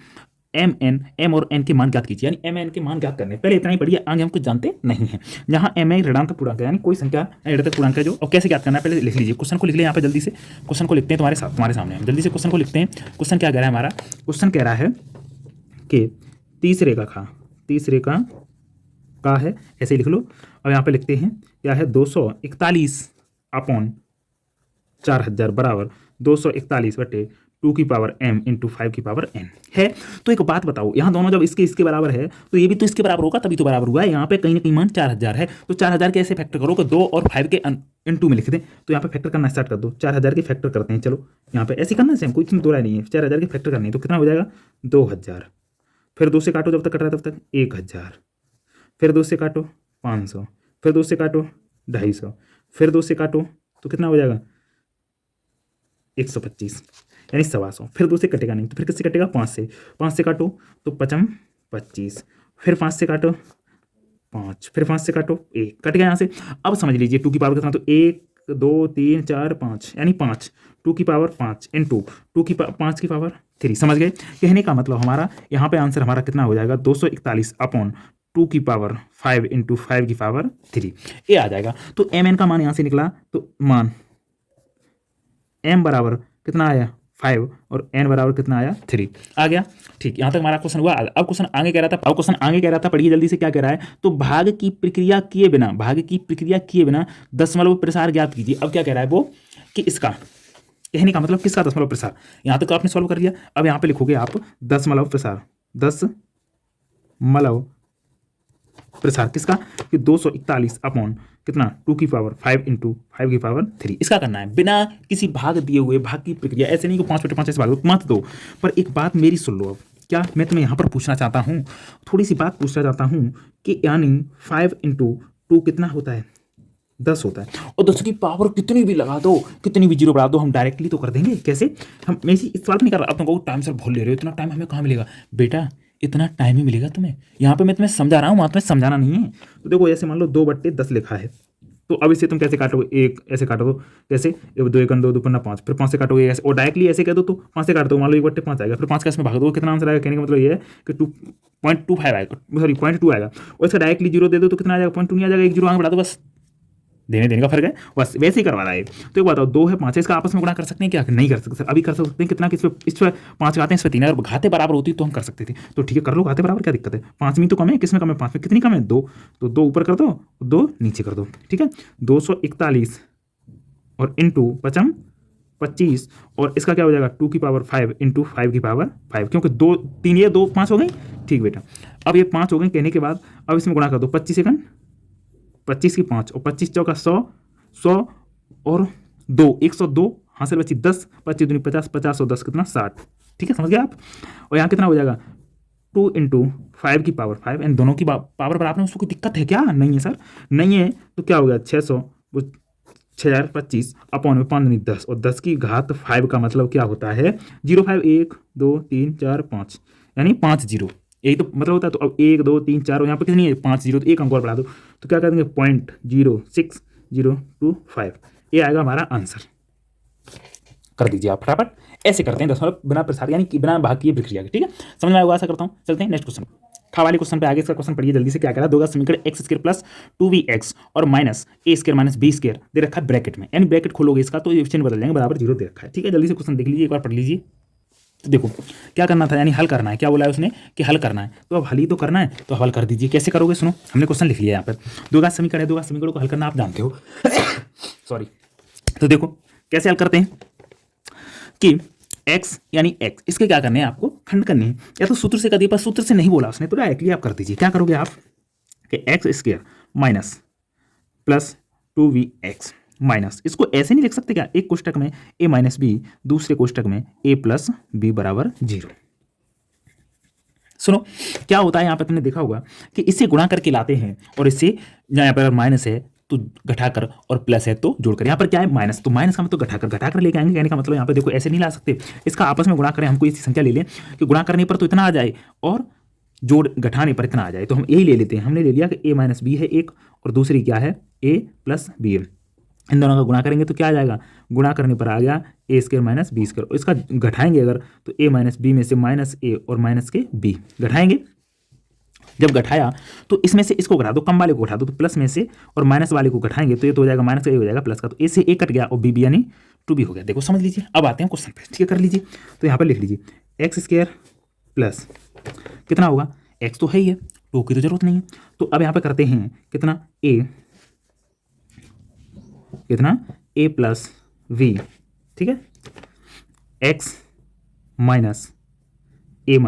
एम और एन के मान ज्ञात कीजिए, यानी एम एन के मान ज्ञात करने। पहले इतना ही पढ़िए, आगे हम कुछ जानते नहीं हैं। यहाँ एम ए ऋणात्मक पूर्णांक है, यानी कोई संख्या ऋणात्मक पूर्णांक है जो, और कैसे ज्ञात करना है पहले लिख लीजिए। क्वेश्चन को लिख ले यहाँ पे जल्दी से, क्वेश्चन को लिखते हैं तुम्हारे सामने, हम जल्दी से क्वेश्चन को लिखते हैं। क्वेश्चन क्या कह रहा है हमारा? क्वेश्चन कह रहा है कि तीसरे का है, ऐसे ही लिख लो। अब यहाँ पे लिखते हैं क्या है? 241/4000 बराबर 241/2 की पावर m इंटू 5 की पावर n है। तो एक बात बताओ, यहाँ दोनों जब इसके बराबर है तो ये भी तो इसके बराबर होगा, तभी तो बराबर हुआ है। यहाँ पे कहीं ना कहीं मान 4000 है, तो 4000 के ऐसे फैक्टर करो कि 2 और 5 के इंटू में लिख दें। तो यहाँ पे फैक्टर करना स्टार्ट कर दो, 4000 के फैक्टर करते हैं। चलो यहाँ पे ऐसे करना, सेम कोई चीज दोहरा नहीं है, 4000 के फैक्टर करनी है। तो कितना हो जाएगा? 2000, फिर 2 से काटो, जब तक कट रहा है तब तक 1000, फिर 2 से काटो 500, फिर 2 से काटो 250, फिर 2 से काटो तो कितना हो जाएगा? 125 यानी 125। फिर 2 से कटेगा नहीं तो फिर किससे कटेगा? 5 से काटो तो 25, फिर 5 से काटो 5, फिर 5 से काटो 1, कट गया यहाँ से। अब समझ लीजिए 2 की पावर कितना? तो 1 2 3 4 5 यानी 5, 2 की पावर 5 इंटू 5 की पावर 3। समझ गए? कहने का मतलब हमारा यहाँ पे आंसर हमारा कितना हो जाएगा? 241/2 की पावर 5 इंटू 5 की पावर 3 ये आ जाएगा। तो एम एन का मान यहाँ से निकला, तो मान एम बराबर कितना आया? 5 और n बराबर कितना आया? 3 आ गया। ठीक, यहाँ तक हमारा क्वेश्चन हुआ। अब क्वेश्चन आगे कह रहा था, पढ़िए जल्दी से क्या कह रहा है। तो भाग की प्रक्रिया किए बिना दशमलव प्रसार ज्ञात कीजिए। अब क्या कह रहा है वो कि इसका कहने का मतलब किसका दशमलव प्रसार? यहाँ तक आपने सॉल्व कर लिया। अब यहाँ पे लिखोगे आप दशमलव प्रसार किसका? कि 241 कितना? 2 की पावर 5 इंटू 5 की पावर 3 इसका करना है, बिना किसी भाग दिए हुए। भाग की प्रक्रिया ऐसे नहीं कि 5/5 ऐसे भाग दो, मत दो। पर एक बात मेरी सुन लो, अब क्या मैं तुम्हें यहाँ पर पूछना चाहता हूँ, थोड़ी सी बात पूछना चाहता हूँ कि यानी 5 × 2 कितना होता है, 10 होता है। और 10 की पावर कितनी भी लगा दो, कितनी भी जीरो बढ़ा दो, हम डायरेक्टली तो कर देंगे। कैसे? हम मैं इस सवाल नहीं कर रहा, अब तुम टाइम सर भूल ले रहे हो, इतना टाइम हमें कहाँ मिलेगा बेटा, इतना टाइम ही मिलेगा तुम्हें। यहाँ पे मैं तुम्हें समझा रहा हूँ, वहाँ तुम्हें समझाना नहीं है। तो देखो ऐसे मान लो 2/10 लिखा है, तो अब इसे तुम कैसे काटोगे, एक ऐसे काटो, कैसे 2 × 2 = 2 × 5, फिर 5 से काटोगे ऐसे, और डायरेक्टली ऐसे कह दो तो 5 से काट दो, मान लो 1/5 आएगा, फिर 5 का इसमें भाग दो, कितना आंसर आएगा। कहने का मतलब ये है कि 2.25 आएगा, सॉरी 0.2 आएगा। और इसका डायरेक्टली जीरो दे दो तो कितना आ जाएगा, 0.2 नहीं आ जाएगा, एक जीरो आगे बढ़ा दो, बस देने का फर्क है, बस वैसे ही करवा रहा है। तो एक बताओ, 2 है 5 है, इसका आपस में गुणा कर सकते हैं क्या? नहीं कर सकते सर, अभी कर सकते हैं कितना, इस पर 5 घाते हैं, इस पर 3, अगर घाते बराबर होती तो हम कर सकते थे। तो ठीक है कर लो, घाते बराबर, क्या दिक्कत है। 5 में तो कम है, किसमें कम है, 5 में कितनी कम है, 2, तो 2 ऊपर कर दो, 2 नीचे कर दो, ठीक है। 241 और इंटू 25, और इसका क्या हो जाएगा 2 की पावर 5 × 5 की पावर 5, क्योंकि 2 3 ये 2 5 हो गई, ठीक बेटा। अब ये 5 हो गई कहने के बाद, अब इसमें गुणा कर दो, 25 सेकंड, 25 की 5 और 25 चौका 100, 100 और 2 102, हासिल बची 10, 25 दूनी 50, 50 और 10 कितना 60, ठीक है, समझ गए आप। और यहाँ कितना हो जाएगा 2 × 5 की पावर 5, एंड दोनों की पावर बराबर है, उसको कोई दिक्कत है क्या? नहीं है सर, नहीं है। तो क्या हो गया 600, 6025 अपॉन में 5 दूनी 10, और 10 की घात 5 का मतलब क्या होता है 0, 5, 1 2 3 4 5, यानी 5 जीरो, यही तो मतलब होता है। तो अब 1 2 3 4 और यहाँ पर कितनी है 5 जीरो, तो एक अंक और बढ़ा दो, तो क्या कर देंगे 0.06025, ये आएगा हमारा आंसर। कर दीजिए आप फटाफट, ऐसे करते हैं दशमलव बिना प्रसार यानी कि बिना भाग किए प्रक्रिया की, ठीक है, समझ में आएगा, ऐसा करता हूँ। चलते हैं नेक्स्ट क्वेश्चन, खा वाले क्वेश्चन पे आगे। इसका क्वेश्चन पढ़िए जल्दी से, क्या करा, दोगा समीकरण x² + 2vx और -a² - b² दे रखा है ब्रैकेट में, यानी ब्रैकेट खोलोगे इसका तो ये चिन्ह बदल जाएंगे, बराबर 0 दे रखा है, ठीक है। जल्दी से क्वेश्चन देख लीजिए, एक बार पढ़ लीजिए। तो देखो क्या करना था, यानी हल करना है, क्या बोला है उसने कि हल करना है, तो अब हल ही तो करना है, तो हल कर दीजिए। कैसे करोगे, सुनो, हमने क्वेश्चन लिख लिया यहाँ पर, दोगा समीकरण है, दोगा समीकरण को हल करना आप जानते हो सॉरी। तो देखो कैसे हल करते हैं कि x यानी x, इसके क्या करने हैं आपको, खंड करने हैं, या तो सूत्र से कर दिया, पर सूत्र से नहीं बोला उसने, तो डायरेक्टली आप कर दीजिए। क्या करोगे आप कि x² minus plus 2vx minus, इसको ऐसे नहीं लिख सकते क्या, एक कोष्टक में a - b, दूसरे कोष्टक में a + b = 0। सुनो क्या होता है यहाँ पे, तुमने देखा होगा कि इससे गुणा करके लाते हैं, और इससे यहाँ पर माइनस है तो घटाकर, और प्लस है तो जोड़कर। यहाँ पर क्या है माइनस, तो माइनस का मतलब घटाकर लेके आएंगे, कहने का मतलब यहाँ पे देखो ऐसे नहीं ला सकते, इसका आपस में गुणा करें, हमको इसी संख्या ले लें कि गुणा करने पर तो इतना आ जाए और जोड़ घटाने पर इतना आ जाए, तो हम यही ले लेते हैं। हमने ले लिया कि a - b है एक, और दूसरी क्या है a + b है, इन दोनों का गुणा करेंगे तो क्या आ जाएगा, गुणा करने पर आ गया a² - b², और इसका घटाएंगे अगर तो a - b में से -a और -b घटाएंगे। जब घटाया तो इसमें से इसको घटा दो, कम वाले को घटा दो, तो प्लस में से और माइनस वाले को घटाएंगे तो ये तो हो जाएगा माइनस का, ये हो जाएगा प्लस का, तो ए से ए कट गया और b यानी 2b हो गया। देखो समझ लीजिए, अब आते हैं क्वेश्चन पे, ठीक है, कर लीजिए। तो यहाँ पर लिख लीजिए x² प्लस कितना होगा, x तो है ही है, 2 की तो जरूरत नहीं है। तो अब यहाँ पे करते हैं कितना a + v, ठीक है, x minus a -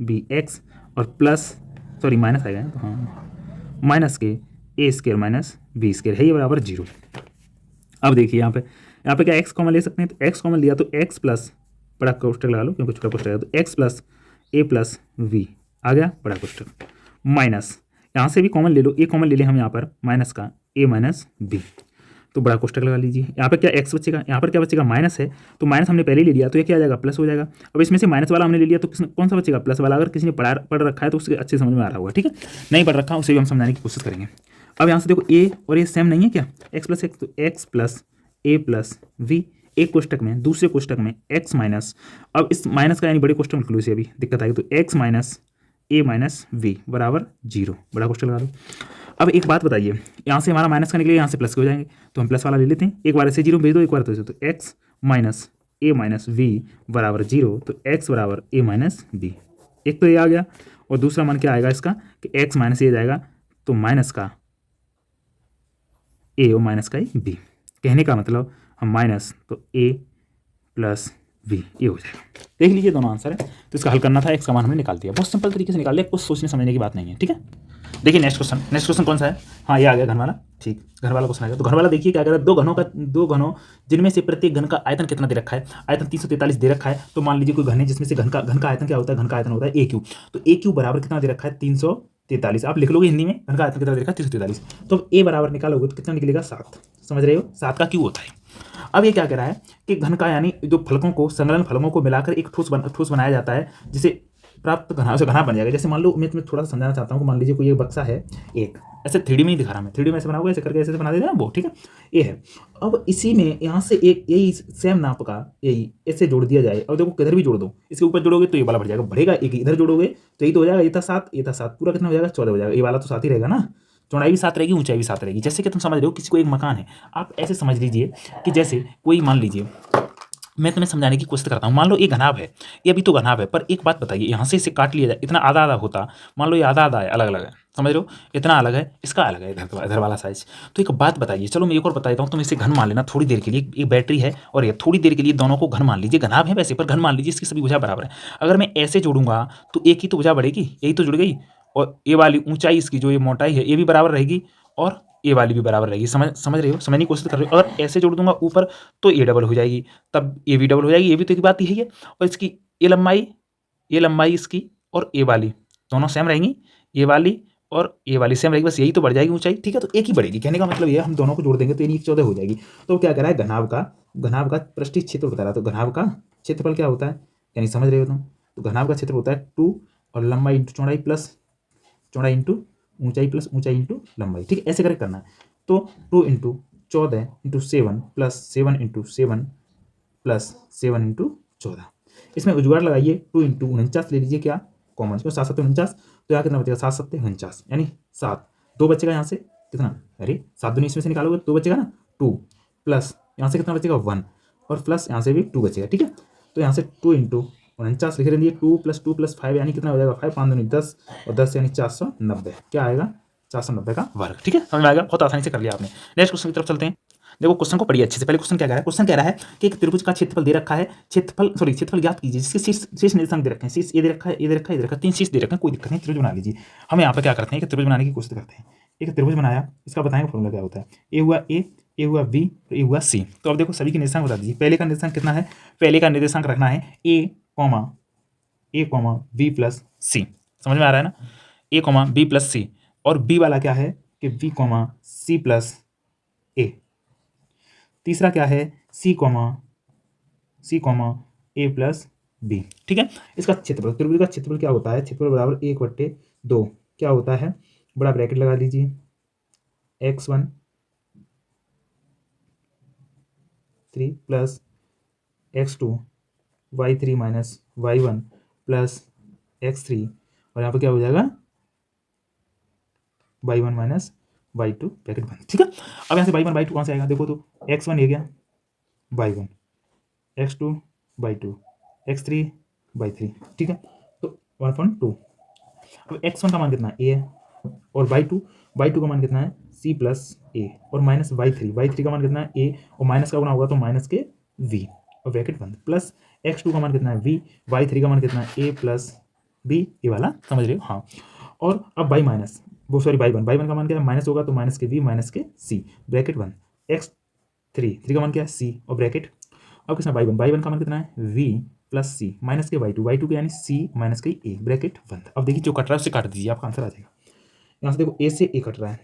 b x और प्लस, सॉरी माइनस आएगा तो हाँ, माइनस के a² - b² है, ये बराबर 0। अब देखिए यहाँ पे क्या x कॉमन ले सकते हैं, तो x कॉमन लिया तो x प्लस, बड़ा कोष्टक लगा लो क्योंकि छोटा कोष्टक है, तो x + a + v आ गया बड़ा कोष्टक, माइनस यहाँ से भी कॉमन ले लो, a कॉमन ले लें हम यहाँ पर, माइनस का a - b, तो बड़ा कोष्टक लगा लीजिए। यहाँ पर क्या x बचेगा, यहाँ पर क्या बचेगा माइनस है, तो माइनस हमने पहले ले लिया तो ये क्या आ जाएगा प्लस हो जाएगा। अब इसमें से माइनस वाला हमने ले लिया तो कौन सा बचेगा, प्लस वाला। अगर किसी ने पढ़ रखा है तो उसके अच्छे समझ में आ रहा होगा, ठीक है, नहीं पढ़ रखा उसे भी हम समझाने की कोशिश करेंगे। अब यहाँ से देखो a और ये सेम नहीं है क्या, x + x, तो x + a + v, एक कोष्टक में, दूसरे कोष्टक में x माइनस, अब इस माइनस का यानी बड़े कोष्टक में लिख लो इसे, अभी दिक्कत आएगी, तो x - a - v = 0, बड़ा कोष्टक लगा दो। अब एक बात बताइए, यहाँ से हमारा माइनस का निकलेगा, यहाँ से प्लस के हो जाएंगे, तो हम प्लस वाला ले लेते हैं, एक बार ऐसे 0 भेज दो, एक बार तो x - a - v = 0, तो x = a - b, एक तो ये आ गया, और दूसरा मान क्या आएगा इसका कि x - a जाएगा तो माइनस का a और माइनस का b, कहने का मतलब हम माइनस तो a + वी, ये हो जाएगा। देख लीजिए दोनों आंसर है। तो इसका हल करना था, एक समान हमने निकाल दिया, बहुत सिंपल तरीके से निकाल लिया, कुछ सोचने समझने की बात नहीं है। ठीक है, देखिए नेक्स्ट क्वेश्चन कौन सा है? हाँ, ये आ गया घन वाला। ठीक, घर वाला क्वेश्चन आ गया। तो घर वाला देखिए क्या कह रहा है, दो घनों जिनमें से प्रत्येक घन का आयतन कितना दे रखा है, आयतन 343 दे रखा है। तो मान लीजिए कोई घन है जिसमें से घन का आयतन क्या होता है, घन का आयतन होता है ए क्यू। तो ए क्यू बराबर कितना दे रखा है, 343। आप लिख लोगे हिंदी में, घन का आयतन कितना दे रखा है, 343। तो ए बराबर निकालोगे तो कितना निकलेगा, 7। समझ रहे हो, 7 का क्यू होता है। अब ये क्या कह रहा है कि घन का यानी जो फलकों को, संलग्न फलकों को मिलाकर एक ठोस बनाया जाता है, जिसे प्राप्त घना से घना बन जाएगा। जैसे मान लो, मैं तुम्हें थोड़ा सा समझाना चाहता हूँ कि मान लीजिए कोई एक बक्सा है, एक ऐसे 3D में ही दिखा रहा मैं, 3D में ऐसे बना हुआ, ऐसे करके ऐसे बना देते हैं वो। ठीक है, ये है। अब इसी में यहाँ से एक यही सेम नाप का यही ऐसे जोड़ दिया जाए। और देखो किधर भी जोड़ दो, इसके ऊपर जोड़ोगे तो ये वाला बढ़ जाएगा, बढ़ेगा। एक इधर जोड़ोगे तो यही तो हो जाएगा, ये था 7, ये था 7, पूरा कितना हो जाएगा, 14 हो जाएगा। ये वाला तो 7 ही रहेगा ना, चौड़ाई भी 7 रहेगी, ऊंचाई भी 7 रहेगी। जैसे कि तुम समझ रहे हो, किसी को एक मकान है, आप ऐसे समझ लीजिए कि जैसे कोई, मान लीजिए मैं तुम्हें समझाने की कोशिश करता हूँ। मान लो ये घनाभ है, ये अभी तो घनाभ है, पर एक बात बताइए, यहाँ से इसे काट लिया जाए, इतना आधा आधा होता, मान लो ये आधा आधा है, अलग अलग है, समझ रहे हो, इतना अलग है, इसका अलग है, इधर वाला साइज। तो एक बात बताइए, चलो मैं एक और बता देता हूँ, तुम इसे घन मान लेना थोड़ी देर के लिए। एक बैटरी है और ये थोड़ी देर के लिए दोनों को घन मान लीजिए, घनाभ है वैसे, पर घन मान लीजिए, इसकी सभी भुजा बराबर है। अगर मैं ऐसे जोड़ूंगा तो एक ही तो भुजा बढ़ेगी, यही तो जुड़ गई, और ये वाली ऊंचाई इसकी, जो ये मोटाई है, ये भी बराबर रहेगी, और ये वाली भी बराबर रहेगी। समझ रहे हो, समझने की कोशिश कर रहे हो। अगर ऐसे जोड़ दूंगा ऊपर तो ये डबल हो जाएगी, तब ये भी डबल हो जाएगी, ये भी तो एक बात ही है। और इसकी ये लंबाई इसकी और ये वाली दोनों सेम रहेंगी, ये वाली और ये वाली सेम रहेगी, बस यही तो बढ़ जाएगी ऊंचाई। ठीक है, तो एक ही बढ़ेगी, कहने का मतलब ये हम दोनों को जोड़ देंगे तो ये 14 हो जाएगी। तो क्या कह रहा है, घनाभ का पृष्ठीय क्षेत्र बता रहा है। तो घनाभ का क्षेत्रफल क्या होता है, यानी समझ रहे हो तुम, तो घनाभ का क्षेत्र होता है 2 और लंबाई इंटू चौड़ाई प्लस चौड़ाई इंटू ऊंचाई प्लस ऊंचाई इंटू लंबाई। ठीक है, ऐसे करके करना है। तो 2 into 14 into 7 plus 7 into 7 plus 7 into 14। इसमें जुगाड़ लगाइए, 2 इंटू 49 ले लीजिए, क्या कॉमन, इसमें 7 7 49, तो यहाँ कितना बचेगा, 7 7 49, यानी 7, 2 बचेगा यहाँ से कितना, अरे 7 दूनी इसमें से निकालोगे 2 बचेगा ना, 2 प्लस यहाँ से कितना बचेगा 1, और प्लस यहाँ से भी 2 बचेगा। ठीक है, तो यहाँ से 2 इंटू 49 लिख रहे 2 प्लस 5 यानी कितना हो जाएगा, 5 5 दूनी 10, और 10 यानी 490, क्या आएगा, 490 का वर्ग। ठीक है, समझ में आएगा, बहुत आसानी से कर लिया आपने। नेक्स्ट क्वेश्चन की तरफ चलते हैं। देखो क्वेश्चन को पढ़िए अच्छे से। पहले क्वेश्चन क्या कह रहा है, क्वेश्चन कह रहा है कि एक त्रिभुज का क्षेत्रफल दे रखा है, क्षेत्रफल ज्ञात कीजिए जिसके शीर्ष निर्देशांक दे रखे हैं, शीर्ष ये दे रखा है, ये दे रखा है, ये दे रखा है, 3 शीर्ष दे रखे हैं, कोई दिक्कत नहीं, त्रिभुज बना लीजिए। हम यहाँ पर क्या करते हैं, एक त्रिभुज बनाने की कोशिश करते हैं। एक त्रिभुज बनाया, इसका बताएंगे फॉर्मूला क्या होता है, ए हुआ ए, ए हुआ बी, ए हुआ सी। तो अब देखो सभी के निर्देशांक बता दीजिए। पहले का निर्देशांक कितना है, पहले का निर्देशांक रखना है ए कॉमा बी प्लस सी, समझ में आ रहा है ना, ए कॉमा बी प्लस सी। और बी वाला क्या है कि बी कॉमा सी प्लस ए। तीसरा क्या है, सी कॉमा ए प्लस बी। ठीक है, इसका क्षेत्रफल, त्रिभुज का क्षेत्रफल क्या होता है, क्षेत्रफल बराबर 1/2 क्या होता है, बड़ा ब्रैकेट लगा दीजिए, x1 3 plus x2 y3 minus y1 plus x3, और यहाँ पर क्या हो जाएगा, y1 माइनस y2 ब्रैकेट बंद। ठीक है, अब यहाँ से y1 y2 कहाँ से आएगा, देखो तो x1 ये गया y1, x2 y2, x3 y3। ठीक है, तो 1/2। अब x1 का मान कितना है, a है, और y2 का मान कितना है, c प्लस a, और माइनस y3 का मान कितना है, a, और माइनस का गुना होगा तो माइनस के v, और ब्रैकेट बंद, प्लस x2 का मान कितना है v, y3 का मान कितना है a प्लस b, ये वाला समझ रहे हो, हाँ। और अब y1 का मान क्या है, माइनस होगा तो माइनस के v माइनस के c, ब्रैकेट बंद, x3 का मान क्या है c, और ब्रैकेट। अब कितना y1 का मान कितना है v प्लस सी माइनस के y2 के यानी c माइनस के a, ब्रैकेट बंद। अब देखिए जो कट रहा है उससे काट दीजिए, आपका आंसर आ जाएगा। यहाँ से देखो a से a कट रहा है,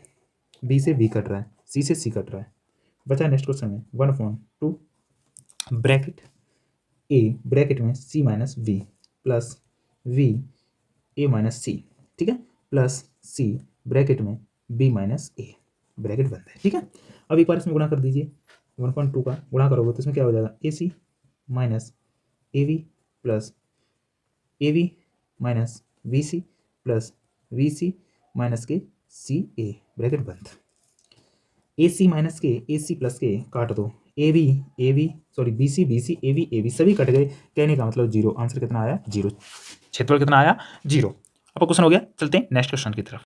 b से b कट रहा है, c से c कट रहा है, बचा नेक्स्ट क्वेश्चन में 1/2 ब्रैकेट a ब्रैकेट में c minus v plus v a minus c। ठीक है, प्लस c ब्रैकेट में b माइनस a, ब्रैकेट बंद है। ठीक है, अब एक बार इसमें गुणा कर दीजिए, 1/2 का गुणा करोगे तो इसमें क्या हो जाएगा, ac minus av plus av minus vc plus vc minus के ca, ब्रैकेट बंद। ac माइनस के ac प्लस के काट दो, bc av सभी कट गए, कहने का मतलब 0। आंसर कितना आया, 0। क्षेत्रफल कितना आया, 0। अब क्वेश्चन हो गया, चलते हैं नेक्स्ट क्वेश्चन की तरफ।